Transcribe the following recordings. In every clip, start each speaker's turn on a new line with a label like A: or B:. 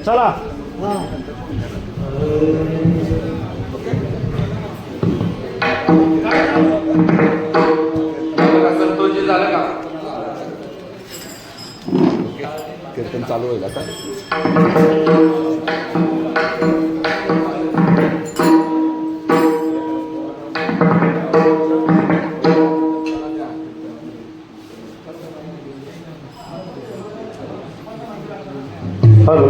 A: चला
B: संतोषजी झालं का?
C: कीर्तन चालू होईल आता.
A: हॅलो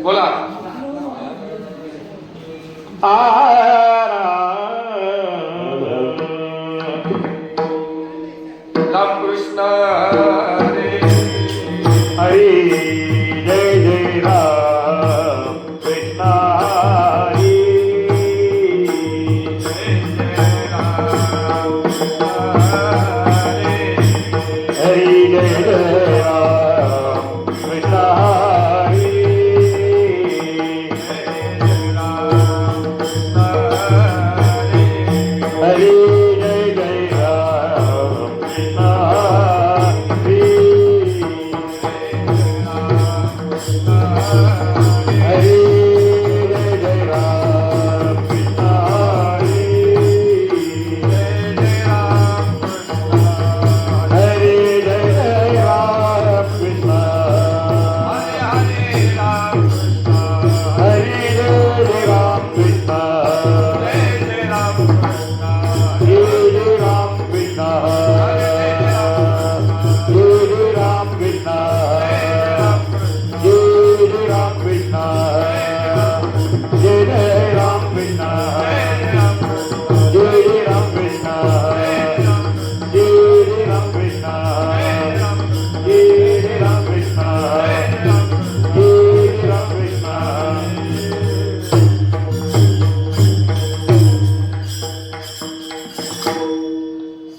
B: बोला. रामकृष्ण
A: हरी जय जय राम कृष्ण हरी
B: जय जय राम
A: हरी जय जय राम कृष्ण हरी हरी जय जय राम कृष्ण हरी हरी जय जय राम कृष्ण हरी हरी जय जय राम कृष्ण हरी जय जय राम कृष्ण जय जय राम कृष्ण जय जय राम कृष्ण जय जय राम कृष्ण जय जय राम कृष्ण जय जय राम कृष्ण जय जय राम कृष्ण जय जय राम कृष्ण जय जय राम कृष्ण.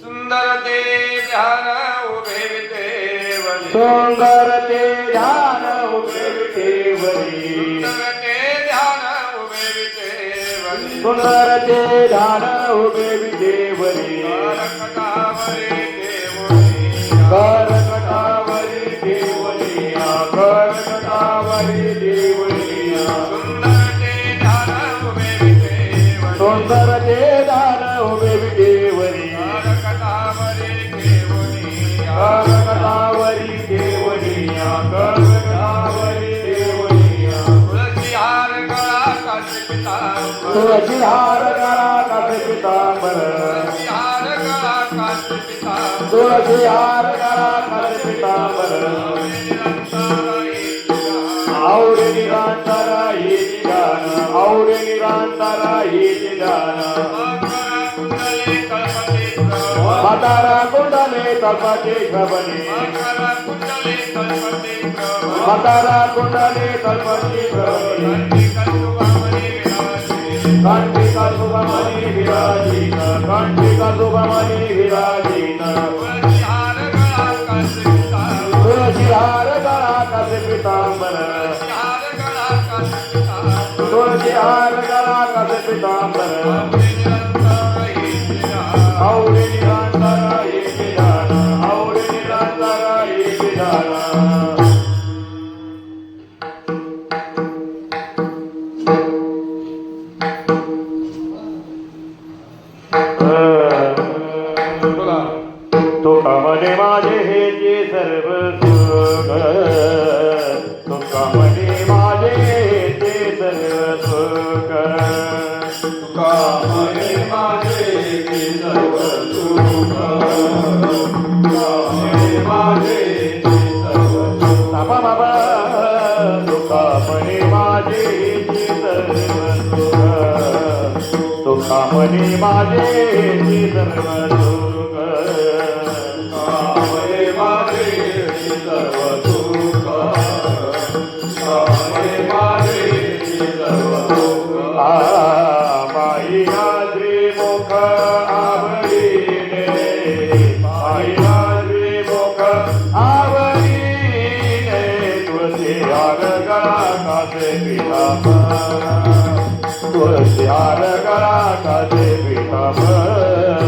B: सुंदर ते ध्यान उभे विटेवरी.
A: सुंदर ते ध्यान उभे विटेवरी.
B: सुंदर ते ध्यान उभे विटेवरी.
A: सुंदर ते ध्यान उभे विटेवरी.
B: करकटावरी देवरी.
A: करकटावरी देवरी.
B: सुंदर ते ध्यान उभे विटेवरी.
A: सुंदर ते ध्यान उभे विटेवरी.
B: करकटावरी देवरी.
A: करकटावरी देवरी.
B: तुळसी हार गळा कासे पितांबर.
A: तुळशी हार गळा कासे पितांबर.
B: तुळसी हार गळा कासे
A: तुळशी हार गळा कासे
B: पितांबर.
A: पितांबर.
B: आवडे
A: आवडे
B: निरंतर
A: निरांतारा येती गान. आवडे निरांतारा येती गान. म्हातारा कुंडले तळपाते श्रवणे. म्हातारा कुंडले तळपाते श्रवणे. कांटिका सुगमनी विराजित. कांटिका सुगमनी विराजित. तुळशी हार गळा कासे पितांबर. तुळशी हार गळा कासे पितांबर. आवडे निरांतारा येती गान. आवडे निरांतारा येती गान.
B: बोला.
A: तुका म्हणे माझे हे जे सर्व सुख. तुका म्हणे माझे हे जे सर्व सुख.
B: तुका म्हणे माझे हे सर्व सुख. तुका म्हणे माझे हे सर्व सुख.
A: बाबा बाबा तुका म्हणे माझे हे जे सर्व सुख. तुका म्हणे माझे हे जे सर्व सुख.
B: म्हणे माझे हे सर्व सुख. म्हणे माझे हे सर्व सुख.
A: माई नाजरी मुख आवडीने. माई नाजरी मुख आवडीने. तुळशी हार गळा काचे पीतांबर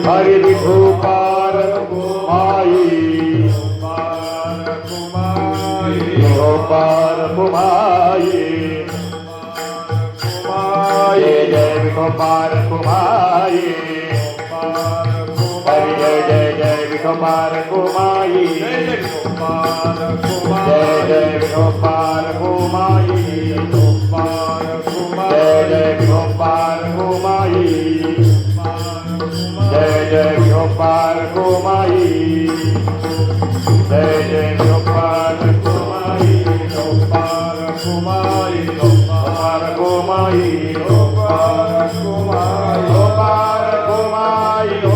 A: हरि विभू पार कुमाई पार कुमाई जय जय विभो पार कुमाई हरि जय जय जय विभो पार कुमाई जय जय विभो पार कुमाई जय जय विभो पार कुमाई जय जय विभो पार कुमाई जय जय विभो पार कुमाई पार कुमाई पार कुमाई पार कुमाई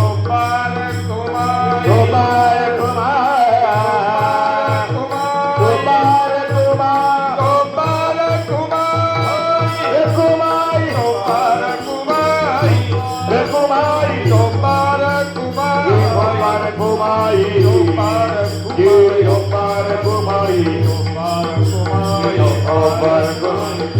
A: पार कुमाई पार कुमाई पार कुमाई